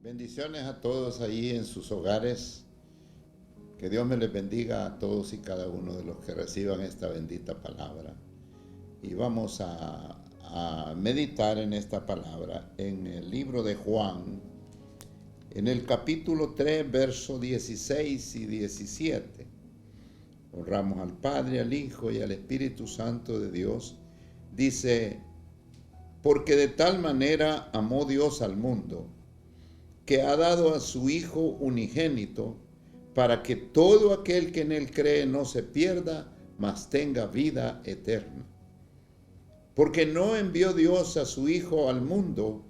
Bendiciones a todos ahí en sus hogares. Que Dios me les bendiga a todos y cada uno de los que reciban esta bendita palabra. Y vamos a meditar en esta palabra en el libro de Juan, en el capítulo 3, versos 16 y 17. Honramos al Padre, al Hijo y al Espíritu Santo de Dios. Dice: porque de tal manera amó Dios al mundo, que ha dado a su Hijo unigénito, para que todo aquel que en él cree no se pierda, mas tenga vida eterna. Porque no envió Dios a su Hijo al mundo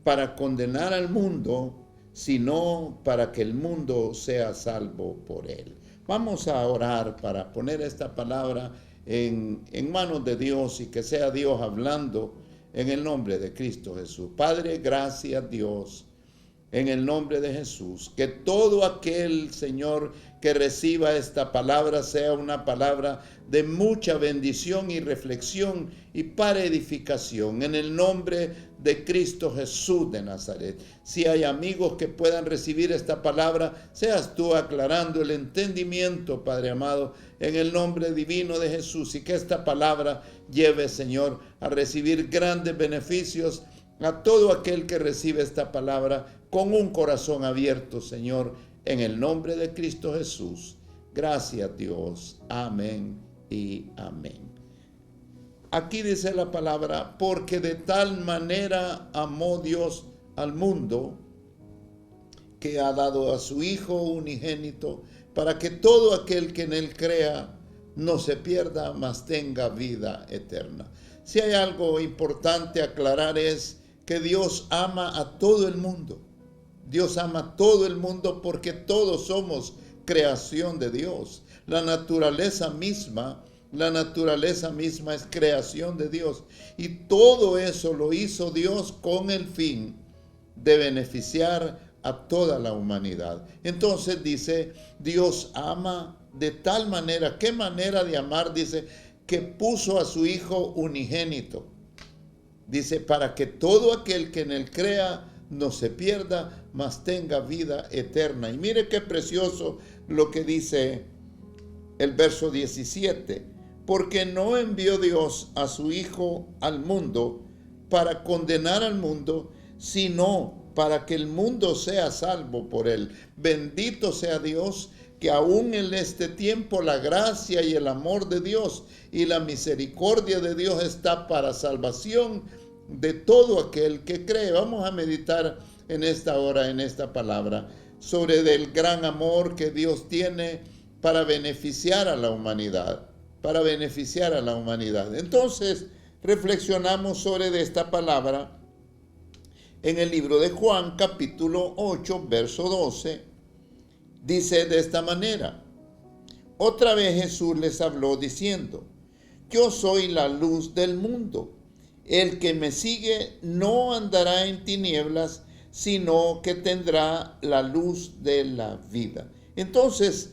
para condenar al mundo, sino para que el mundo sea salvo por él. Vamos a orar para poner esta palabra en manos de Dios y que sea Dios hablando en el nombre de Cristo Jesús. Padre, gracias Dios, en el nombre de Jesús, que todo aquel, Señor, que reciba esta palabra sea una palabra de mucha bendición y reflexión y para edificación, en el nombre de Cristo Jesús de Nazaret. Si hay amigos que puedan recibir esta palabra, seas tú aclarando el entendimiento, Padre amado, en el nombre divino de Jesús, y que esta palabra lleve, Señor, a recibir grandes beneficios a todo aquel que recibe esta palabra con un corazón abierto, Señor, en el nombre de Cristo Jesús. Gracias, Dios. Amén y amén. Aquí dice la palabra: porque de tal manera amó Dios al mundo, que ha dado a su Hijo unigénito, para que todo aquel que en él crea no se pierda, mas tenga vida eterna. Si hay algo importante aclarar es que Dios ama a todo el mundo. Dios ama a todo el mundo porque todos somos creación de Dios. La naturaleza misma es creación de Dios. Y todo eso lo hizo Dios con el fin de beneficiar a toda la humanidad. Entonces dice, Dios ama de tal manera. ¿Qué manera de amar? Dice, que puso a su Hijo unigénito. Dice, para que todo aquel que en él crea no se pierda, mas tenga vida eterna. Y mire qué precioso lo que dice el verso 17. Porque no envió Dios a su Hijo al mundo para condenar al mundo, sino para que el mundo sea salvo por él. Bendito sea Dios, que aún en este tiempo la gracia y el amor de Dios y la misericordia de Dios está para salvación de todo aquel que cree. Vamos a meditar en esta hora, en esta palabra, sobre el gran amor que Dios tiene para beneficiar a la humanidad, Entonces, reflexionamos sobre esta palabra en el libro de Juan, capítulo 8, verso 12. Dice de esta manera: otra vez Jesús les habló diciendo: yo soy la luz del mundo. El que me sigue no andará en tinieblas, sino que tendrá la luz de la vida. Entonces,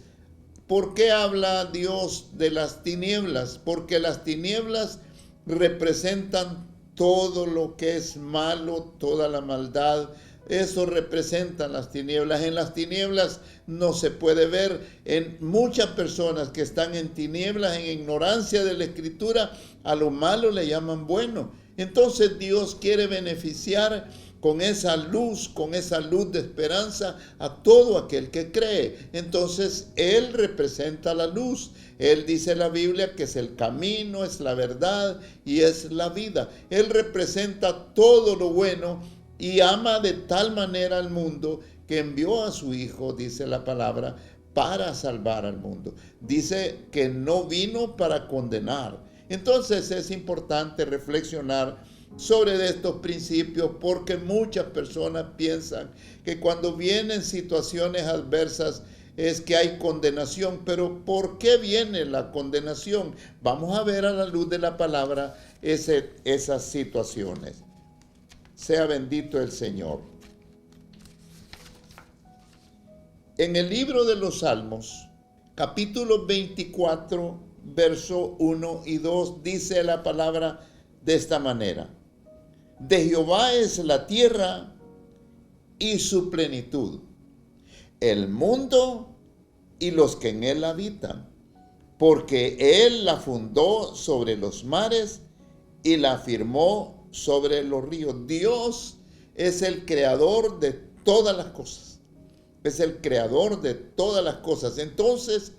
¿por qué habla Dios de las tinieblas? Porque las tinieblas representan todo lo que es malo, toda la maldad. Eso representan las tinieblas. En las tinieblas no se puede ver. En muchas personas que están en tinieblas, en ignorancia de la Escritura, a lo malo le llaman bueno. Entonces Dios quiere beneficiar con esa luz de esperanza a todo aquel que cree. Entonces Él representa la luz. Él dice en la Biblia que es el camino, es la verdad y es la vida. Él representa todo lo bueno y ama de tal manera al mundo que envió a su Hijo, dice la palabra, para salvar al mundo. Dice que no vino para condenar. Entonces es importante reflexionar sobre estos principios, porque muchas personas piensan que cuando vienen situaciones adversas es que hay condenación. Pero ¿por qué viene la condenación? Vamos a ver a la luz de la palabra esas situaciones. Sea bendito el Señor. En el libro de los Salmos, capítulo 24, verso 1 y 2, dice la palabra de esta manera: de Jehová es la tierra y su plenitud, el mundo y los que en él habitan, porque él la fundó sobre los mares y la afirmó sobre los ríos. Dios es el creador de todas las cosas. Es el creador de todas las cosas. Entonces,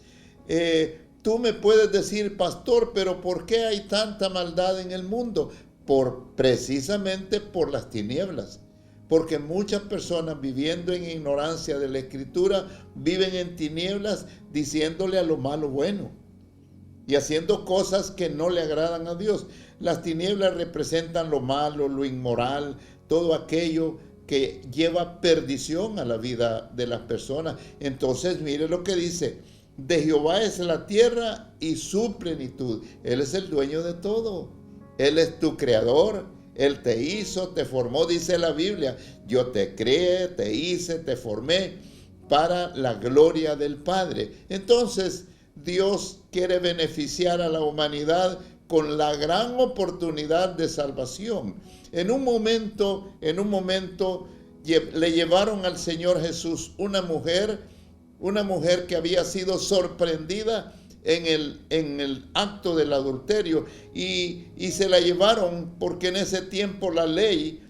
tú me puedes decir, pastor, pero ¿por qué hay tanta maldad en el mundo? Precisamente por las tinieblas. Porque muchas personas viviendo en ignorancia de la Escritura viven en tinieblas diciéndole a lo malo bueno y haciendo cosas que no le agradan a Dios. Las tinieblas representan lo malo, lo inmoral, todo aquello que lleva perdición a la vida de las personas. Entonces, mire lo que dice: de Jehová es la tierra y su plenitud. Él es el dueño de todo. Él es tu creador. Él te hizo, te formó, dice la Biblia. Yo te creé, te hice, te formé para la gloria del Padre. Entonces, Dios quiere beneficiar a la humanidad con la gran oportunidad de salvación. En un momento le llevaron al Señor Jesús una mujer que había sido sorprendida en el acto del adulterio y se la llevaron porque en ese tiempo la ley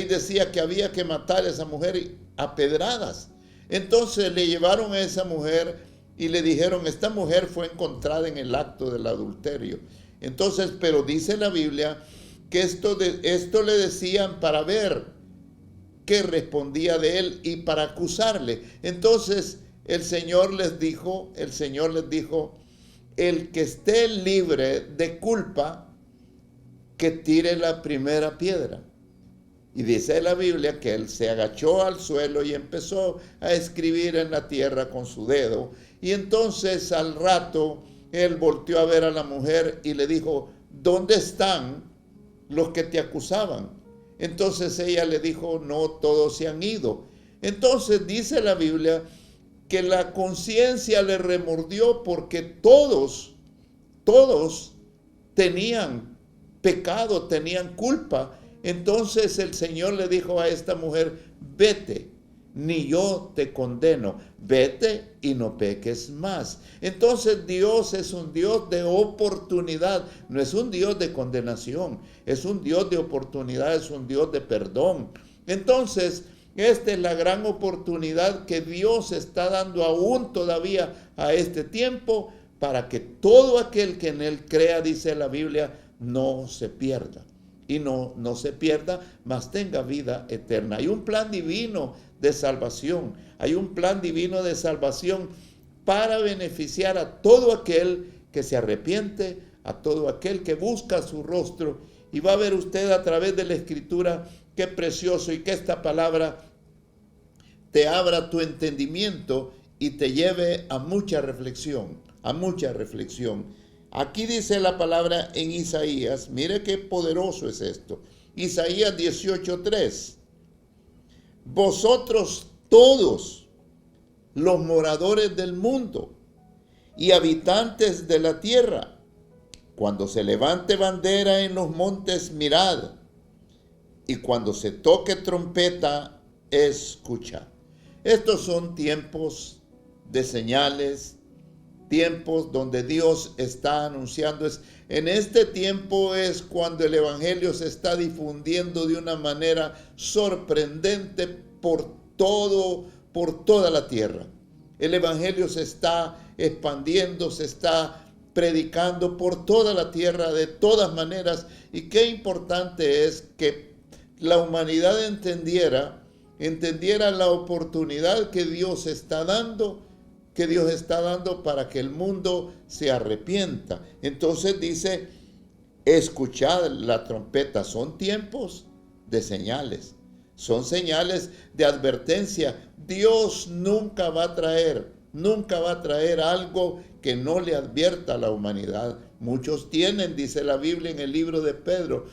decía que había que matar a esa mujer a pedradas. Entonces le llevaron a esa mujer y le dijeron: esta mujer fue encontrada en el acto del adulterio. Entonces, pero dice la Biblia que esto le decían para ver qué respondía de él y para acusarle. Entonces el Señor les dijo, el que esté libre de culpa, que tire la primera piedra. Y dice la Biblia que él se agachó al suelo y empezó a escribir en la tierra con su dedo. Y entonces al rato él volteó a ver a la mujer y le dijo: ¿dónde están los que te acusaban? Entonces ella le dijo: no, todos se han ido. Entonces dice la Biblia que la conciencia le remordió porque todos tenían pecado, tenían culpa. Entonces el Señor le dijo a esta mujer: vete, ni yo te condeno, vete y no peques más. Entonces Dios es un Dios de oportunidad, no es un Dios de condenación, es un Dios de oportunidad, es un Dios de perdón. Entonces, esta es la gran oportunidad que Dios está dando aún todavía a este tiempo para que todo aquel que en él crea, dice la Biblia, no se pierda. Y no se pierda, mas tenga vida eterna. Hay un plan divino de salvación. Hay un plan divino de salvación para beneficiar a todo aquel que se arrepiente, a todo aquel que busca su rostro. Y va a ver usted a través de la Escritura qué precioso y que esta palabra te abra tu entendimiento y te lleve a mucha reflexión, a mucha reflexión. Aquí dice la palabra en Isaías, mire qué poderoso es esto. Isaías 18:3. Vosotros todos los moradores del mundo y habitantes de la tierra, cuando se levante bandera en los montes, mirad, y cuando se toque trompeta, escuchad. Estos son tiempos de señales, tiempos donde Dios está anunciando. En este tiempo es cuando el Evangelio se está difundiendo de una manera sorprendente por toda la tierra. El Evangelio se está expandiendo, se está predicando por toda la tierra de todas maneras. Y qué importante es que la humanidad entendiera la oportunidad que Dios está dando para que el mundo se arrepienta. Entonces dice: escuchad la trompeta. Son tiempos de señales, son señales de advertencia. Dios nunca va a traer algo que no le advierta a la humanidad. Muchos tienen, dice la Biblia en el libro de Pedro,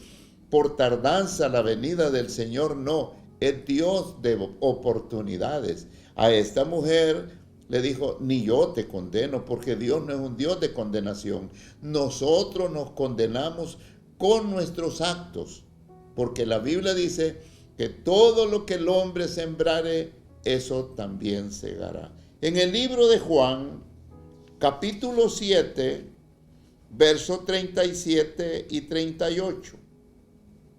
por tardanza la venida del Señor. No, es Dios de oportunidades. A esta mujer le dijo: ni yo te condeno, porque Dios no es un Dios de condenación. Nosotros nos condenamos con nuestros actos, porque la Biblia dice que todo lo que el hombre sembrare, eso también segará. En el libro de Juan, capítulo 7, versos 37 y 38.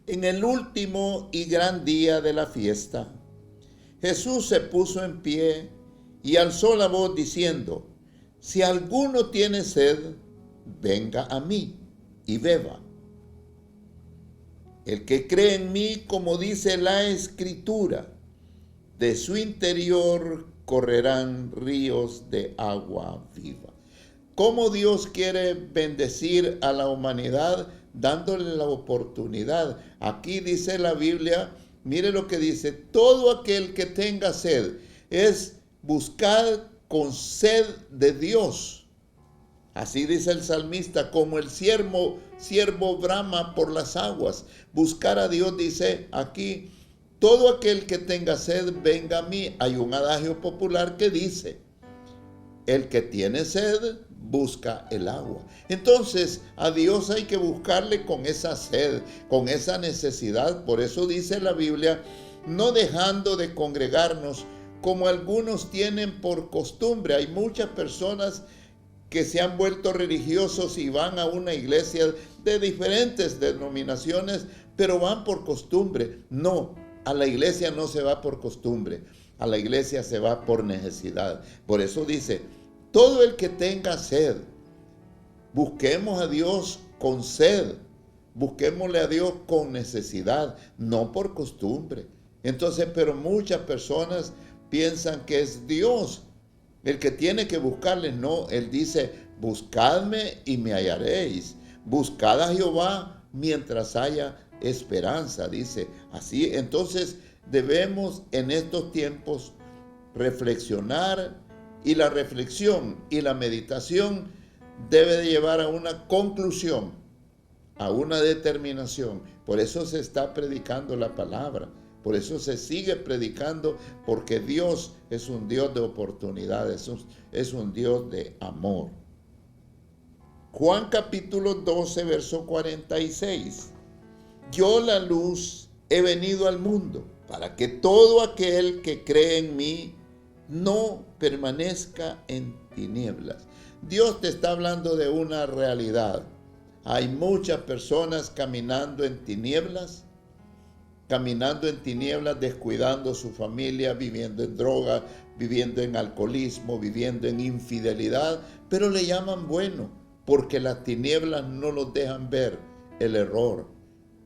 En el último y gran día de la fiesta, Jesús se puso en pie y alzó la voz diciendo: si alguno tiene sed, venga a mí y beba. El que cree en mí, como dice la Escritura, de su interior correrán ríos de agua viva. ¿Cómo Dios quiere bendecir a la humanidad? Dándole la oportunidad. Aquí dice la Biblia, mire lo que dice: todo aquel que tenga sed, es buscar con sed de Dios. Así dice el salmista, como el siervo brama por las aguas. Buscar a Dios, dice aquí, todo aquel que tenga sed, venga a mí. Hay un adagio popular que dice: el que tiene sed, busca el agua. Entonces, a Dios hay que buscarle con esa sed, con esa necesidad. Por eso dice la Biblia, no dejando de congregarnos, como algunos tienen por costumbre. Hay muchas personas que se han vuelto religiosos y van a una iglesia de diferentes denominaciones, pero van por costumbre. No, a la iglesia no se va por costumbre, a la iglesia se va por necesidad. Por eso dice, todo el que tenga sed, busquemos a Dios con sed, busquémosle a Dios con necesidad, no por costumbre. Entonces, pero muchas personas piensan que es Dios el que tiene que buscarle. No, Él dice, buscadme y me hallaréis. Buscad a Jehová mientras haya esperanza, dice. Así, entonces debemos en estos tiempos reflexionar, y la reflexión y la meditación debe de llevar a una conclusión, a una determinación. Por eso se está predicando la palabra. Por eso se sigue predicando, porque Dios es un Dios de oportunidades, es un Dios de amor. Juan capítulo 12, verso 46. Yo, la luz, he venido al mundo, para que todo aquel que cree en mí no permanezca en tinieblas. Dios te está hablando de una realidad. Hay muchas personas caminando en tinieblas, descuidando su familia, viviendo en droga, viviendo en alcoholismo, viviendo en infidelidad, pero le llaman bueno, porque las tinieblas no los dejan ver el error.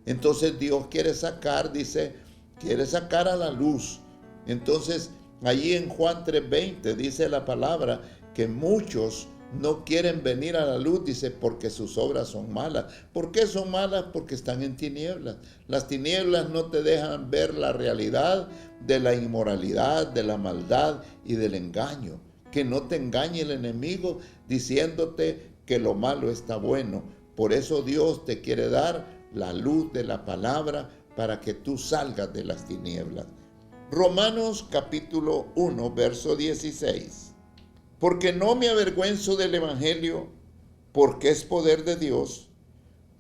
Entonces Dios quiere sacar, dice, quiere sacar a la luz. Entonces, allí en Juan 3:20 dice la palabra que muchos no quieren venir a la luz, dice, porque sus obras son malas. ¿Por qué son malas? Porque están en tinieblas. Las tinieblas no te dejan ver la realidad de la inmoralidad, de la maldad y del engaño. Que no te engañe el enemigo diciéndote que lo malo está bueno. Por eso Dios te quiere dar la luz de la palabra para que tú salgas de las tinieblas. Romanos capítulo 1, verso 16. Porque no me avergüenzo del evangelio, porque es poder de Dios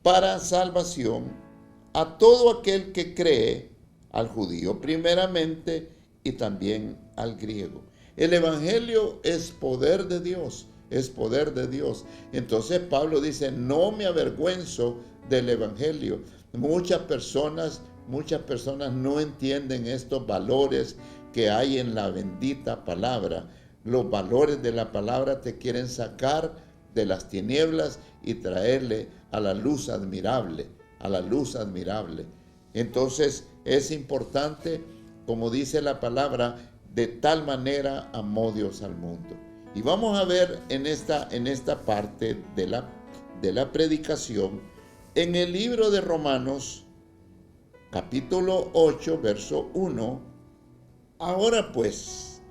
para salvación a todo aquel que cree, al judío primeramente y también al griego. El evangelio es poder de Dios, es poder de Dios. Entonces Pablo dice, no me avergüenzo del evangelio. Muchas personas no entienden estos valores que hay en la bendita palabra. Los valores de la palabra te quieren sacar de las tinieblas y traerle a la luz admirable, a la luz admirable. Entonces es importante, como dice la palabra, de tal manera amó Dios al mundo. Y vamos a ver en esta parte de la predicación, en el libro de Romanos, capítulo 8, verso 1. Ahora pues,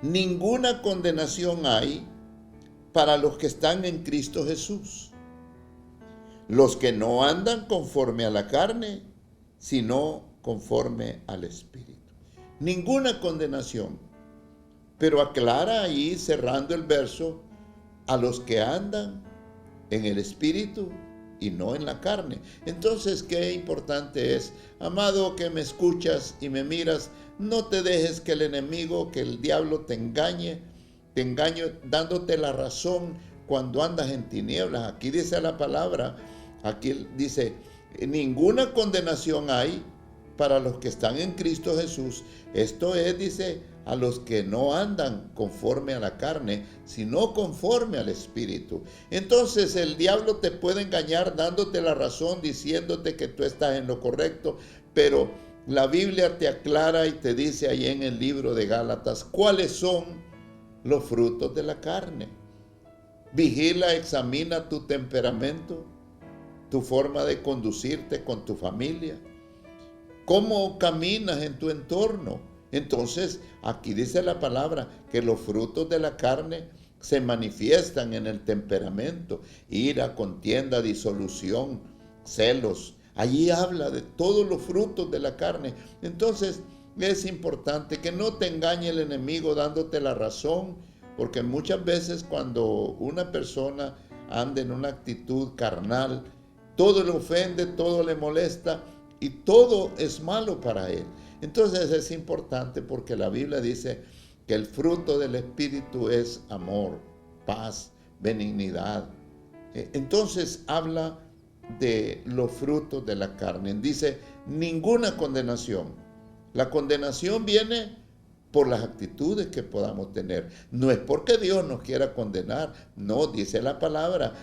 ninguna condenación hay para los que están en Cristo Jesús, los que no andan conforme a la carne, sino conforme al Espíritu. Ninguna condenación. Pero aclara ahí, cerrando el verso, a los que andan en el Espíritu, y no en la carne. Entonces, qué importante es, amado, que me escuchas y me miras, no te dejes que el enemigo, que el diablo te engañe dándote la razón cuando andas en tinieblas. Aquí dice la palabra, aquí dice, ninguna condenación hay para los que están en Cristo Jesús. Esto es, dice, a los que no andan conforme a la carne, sino conforme al Espíritu. Entonces el diablo te puede engañar dándote la razón, diciéndote que tú estás en lo correcto, pero la Biblia te aclara y te dice ahí en el libro de Gálatas cuáles son los frutos de la carne. Vigila, examina tu temperamento, tu forma de conducirte con tu familia, cómo caminas en tu entorno. Entonces, aquí dice la palabra que los frutos de la carne se manifiestan en el temperamento: ira, contienda, disolución, celos. Allí habla de todos los frutos de la carne. Entonces, es importante que no te engañe el enemigo dándote la razón, porque muchas veces cuando una persona anda en una actitud carnal, todo le ofende, todo le molesta y todo es malo para él. Entonces es importante porque la Biblia dice que el fruto del Espíritu es amor, paz, benignidad. Entonces habla de los frutos de la carne. Dice, ninguna condenación. La condenación viene por las actitudes que podamos tener. No es porque Dios nos quiera condenar. No, dice la palabra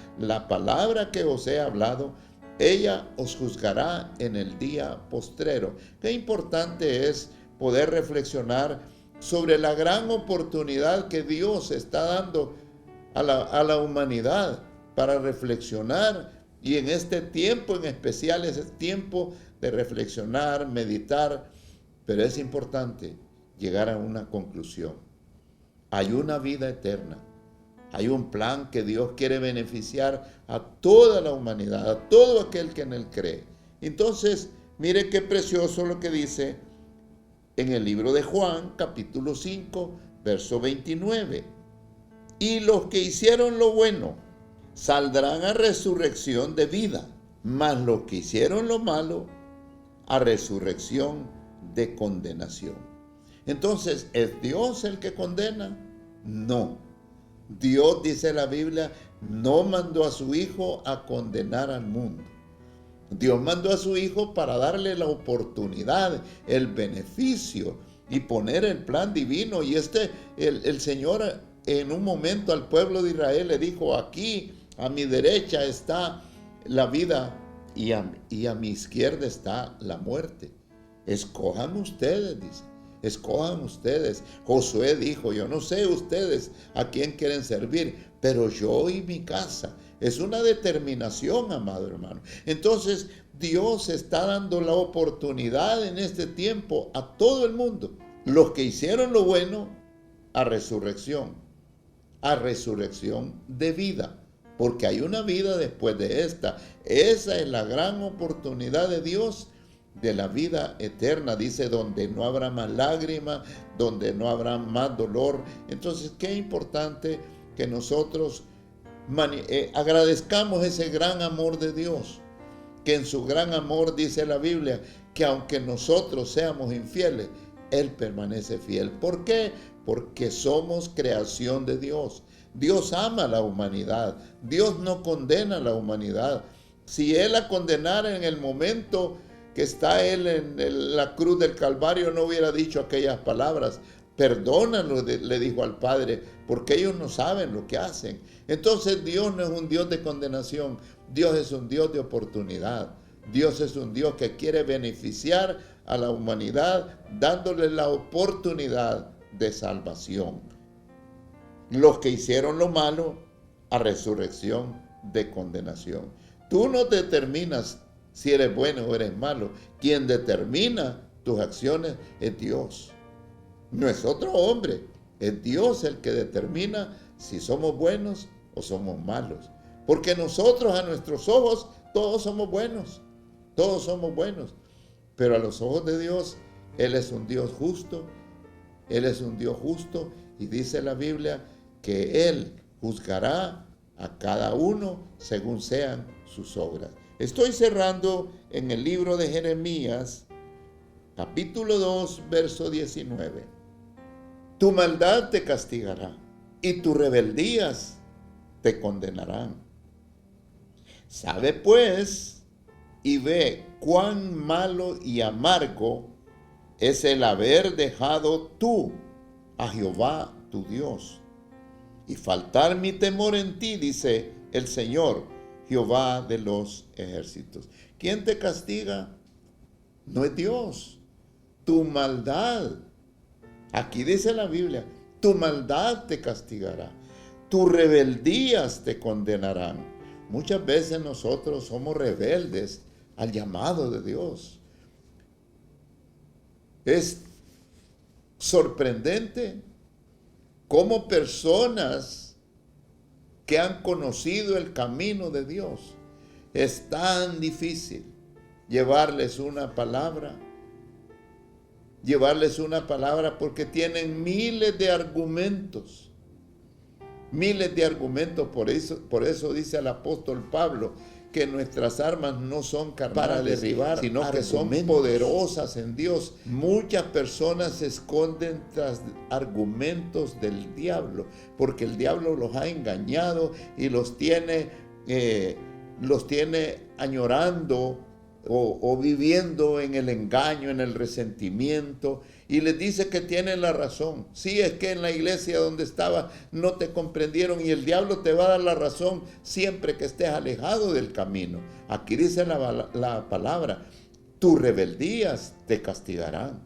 que os he hablado, ella os juzgará en el día postrero. Qué importante es poder reflexionar sobre la gran oportunidad que Dios está dando a la humanidad para reflexionar. Y en este tiempo en especial es tiempo de reflexionar, meditar. Pero es importante llegar a una conclusión. Hay una vida eterna. Hay un plan que Dios quiere beneficiar a toda la humanidad, a todo aquel que en Él cree. Entonces, mire qué precioso lo que dice en el libro de Juan, capítulo 5, verso 29. Y los que hicieron lo bueno saldrán a resurrección de vida, mas los que hicieron lo malo a resurrección de condenación. Entonces, ¿es Dios el que condena? No. Dios, dice la Biblia, no mandó a su Hijo a condenar al mundo. Dios mandó a su Hijo para darle la oportunidad, el beneficio y poner el plan divino. Y el Señor en un momento al pueblo de Israel le dijo, aquí a mi derecha está la vida y a mi izquierda está la muerte. Escojan ustedes, dice. Escojan ustedes. Josué dijo, yo no sé ustedes a quién quieren servir, pero yo y mi casa. Es una determinación, amado hermano. Entonces, Dios está dando la oportunidad en este tiempo a todo el mundo. Los que hicieron lo bueno, a resurrección de vida. Porque hay una vida después de esta. Esa es la gran oportunidad de Dios, de la vida eterna, dice, donde no habrá más lágrimas, donde no habrá más dolor. Entonces, qué importante que nosotros agradezcamos ese gran amor de Dios, que en su gran amor dice la Biblia, que aunque nosotros seamos infieles, Él permanece fiel. ¿Por qué? Porque somos creación de Dios. Dios ama a la humanidad. Dios no condena a la humanidad. Si Él la condenara en el momento que está Él en la cruz del Calvario, no hubiera dicho aquellas palabras. Perdónalo, le dijo al Padre, porque ellos no saben lo que hacen. Entonces Dios no es un Dios de condenación. Dios es un Dios de oportunidad. Dios es un Dios que quiere beneficiar a la humanidad, dándole la oportunidad de salvación. Los que hicieron lo malo, a resurrección de condenación. Tú no determinas si eres bueno o eres malo. Quien determina tus acciones es Dios. No es otro hombre. Es Dios el que determina si somos buenos o somos malos. Porque nosotros, a nuestros ojos, todos somos buenos. Todos somos buenos. Pero a los ojos de Dios, Él es un Dios justo. Él es un Dios justo. Y dice la Biblia que Él juzgará a cada uno según sean sus obras. Estoy cerrando en el libro de Jeremías, capítulo 2, verso 19. Tu maldad te castigará y tus rebeldías te condenarán. Sabe pues y ve cuán malo y amargo es el haber dejado tú a Jehová tu Dios y faltar mi temor en ti, dice el Señor, Jehová de los ejércitos. ¿Quién te castiga? No es Dios. Tu maldad. Aquí dice la Biblia, tu maldad te castigará. Tus rebeldías te condenarán. Muchas veces nosotros somos rebeldes al llamado de Dios. Es sorprendente cómo personas que han conocido el camino de Dios, es tan difícil llevarles una palabra porque tienen miles de argumentos. Por eso dice el apóstol Pablo que nuestras armas no son carnales para derribar, sino que son poderosas en Dios. Muchas personas se esconden tras argumentos del diablo, porque el diablo los ha engañado y los tiene añorando o viviendo en el engaño, en el resentimiento, y les dice que tienen la razón. Sí, es que en la iglesia donde estaba no te comprendieron, y el diablo te va a dar la razón siempre que estés alejado del camino. Aquí dice la palabra, tus rebeldías te castigarán.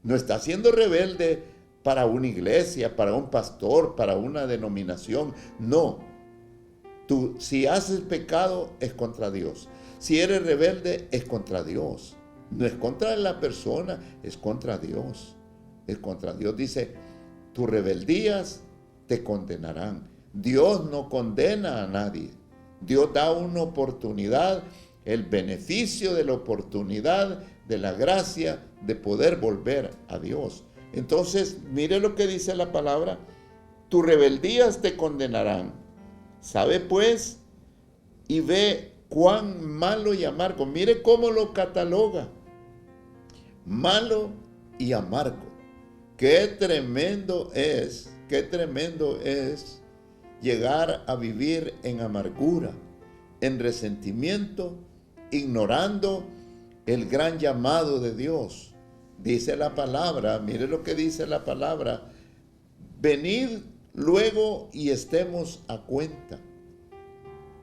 No estás siendo rebelde para una iglesia, para un pastor, para una denominación. No. Tú, si haces pecado, es contra Dios. Si eres rebelde, es contra Dios. No es contra la persona, es contra Dios. Es contra Dios. Dice, tus rebeldías te condenarán. Dios no condena a nadie. Dios da una oportunidad, el beneficio de la oportunidad, de la gracia de poder volver a Dios. Entonces, mire lo que dice la palabra. Tus rebeldías te condenarán. Sabe pues y ve cuán malo y amargo. Mire cómo lo cataloga. Malo y amargo. Qué tremendo es llegar a vivir en amargura, en resentimiento, ignorando el gran llamado de Dios. Dice la palabra, mire lo que dice la palabra, venid luego y estemos a cuenta.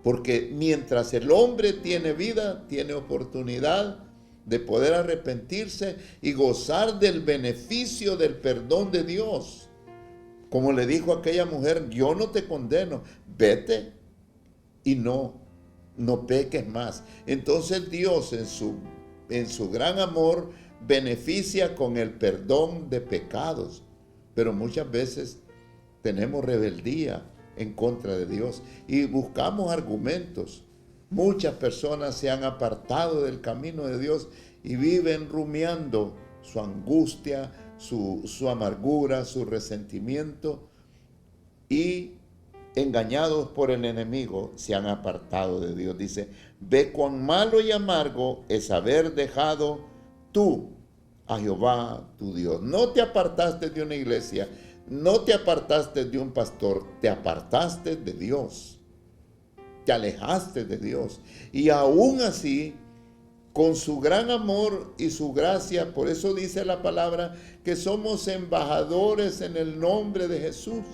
Porque mientras el hombre tiene vida, tiene oportunidad de poder arrepentirse y gozar del beneficio del perdón de Dios. Como le dijo aquella mujer, yo no te condeno, vete y no peques más. Entonces Dios en su gran amor beneficia con el perdón de pecados. Pero muchas veces tenemos rebeldía en contra de Dios y buscamos argumentos. Muchas personas se han apartado del camino de Dios y viven rumiando su angustia, su amargura, su resentimiento, y engañados por el enemigo se han apartado de Dios. Dice, ve cuán malo y amargo es haber dejado tú a Jehová tu Dios. No te apartaste de una iglesia, no te apartaste de un pastor, te apartaste de Dios, te alejaste de Dios. Y aún así, con su gran amor y su gracia, por eso dice la palabra que somos embajadores en el nombre de Jesús.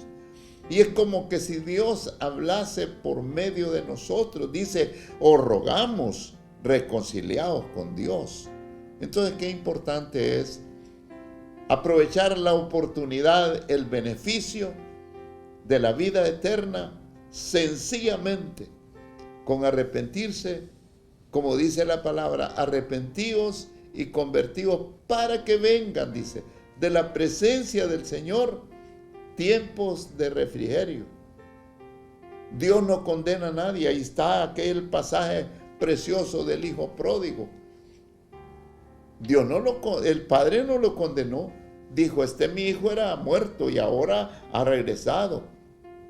Y es como que si Dios hablase por medio de nosotros. Dice, os rogamos reconciliados con Dios. Entonces, qué importante es aprovechar la oportunidad, el beneficio de la vida eterna, sencillamente, con arrepentirse, como dice la palabra, arrepentíos y convertíos para que vengan, dice, de la presencia del Señor, tiempos de refrigerio. Dios no condena a nadie. Ahí está aquel pasaje precioso del hijo pródigo. El padre no lo condenó. Dijo, mi hijo era muerto y ahora ha regresado.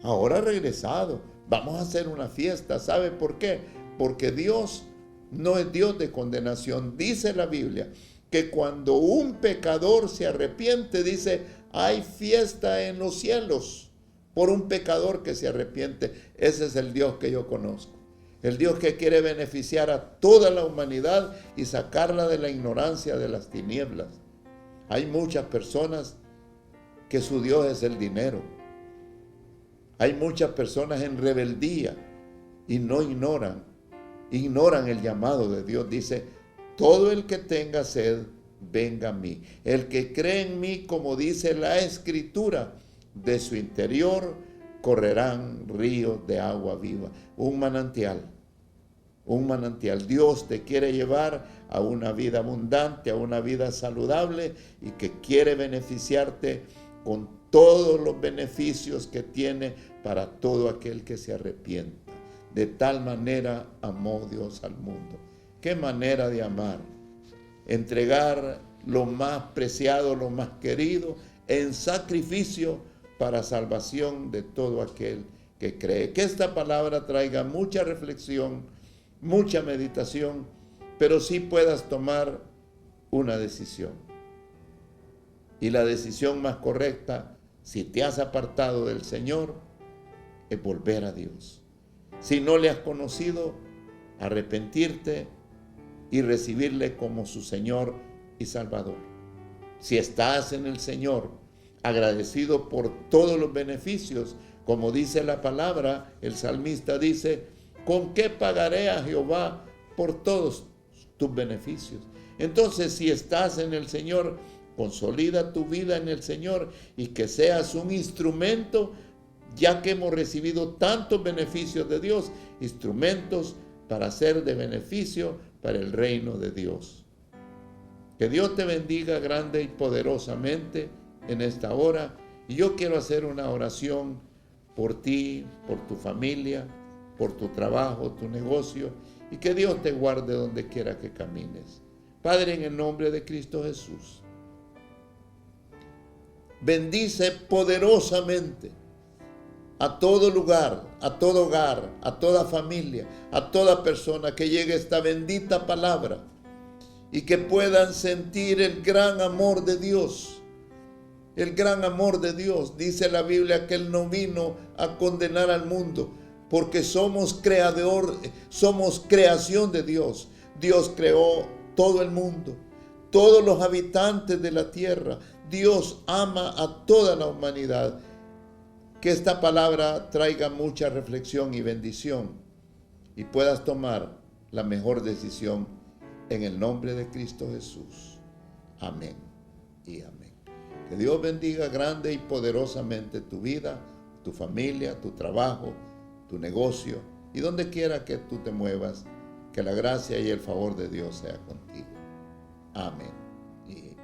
Ahora ha regresado. Vamos a hacer una fiesta. ¿Sabe por qué? porque Dios no es Dios de condenación. Dice la Biblia que cuando un pecador se arrepiente, dice, hay fiesta en los cielos por un pecador que se arrepiente. Ese es el Dios que yo conozco. El Dios que quiere beneficiar a toda la humanidad y sacarla de la ignorancia de las tinieblas. Hay muchas personas que su Dios es el dinero. Hay muchas personas en rebeldía y no ignoran el llamado de Dios. Dice, todo el que tenga sed, venga a mí. El que cree en mí, como dice la Escritura, de su interior correrán ríos de agua viva. Un manantial. Dios te quiere llevar a una vida abundante, a una vida saludable y que quiere beneficiarte con todos los beneficios que tiene para todo aquel que se arrepienta. De tal manera amó Dios al mundo. ¿Qué manera de amar? Entregar lo más preciado, lo más querido, en sacrificio para salvación de todo aquel que cree. Que esta palabra traiga mucha reflexión, mucha meditación, pero sí puedas tomar una decisión. Y la decisión más correcta, si te has apartado del Señor, es volver a Dios. Si no le has conocido, arrepentirte y recibirle como su Señor y Salvador. Si estás en el Señor, agradecido por todos los beneficios, como dice la palabra, el salmista dice, ¿con qué pagaré a Jehová por todos tus beneficios? Entonces, si estás en el Señor, consolida tu vida en el Señor y que seas un instrumento, ya que hemos recibido tantos beneficios de Dios, instrumentos para ser de beneficio para el reino de Dios. Que Dios te bendiga grande y poderosamente en esta hora. Y yo quiero hacer una oración por ti, por tu familia, por tu trabajo, tu negocio, y que Dios te guarde donde quiera que camines. Padre, en el nombre de Cristo Jesús, bendice poderosamente a todo lugar, a todo hogar, a toda familia, a toda persona que llegue esta bendita palabra y que puedan sentir el gran amor de Dios. El gran amor de Dios. Dice la Biblia que Él no vino a condenar al mundo, porque somos creación de Dios. Dios creó todo el mundo, todos los habitantes de la tierra. Dios ama a toda la humanidad. Que esta palabra traiga mucha reflexión y bendición y puedas tomar la mejor decisión en el nombre de Cristo Jesús. Amén y amén. Que Dios bendiga grande y poderosamente tu vida, tu familia, tu trabajo, tu negocio y donde quiera que tú te muevas. Que la gracia y el favor de Dios sea contigo. Amén y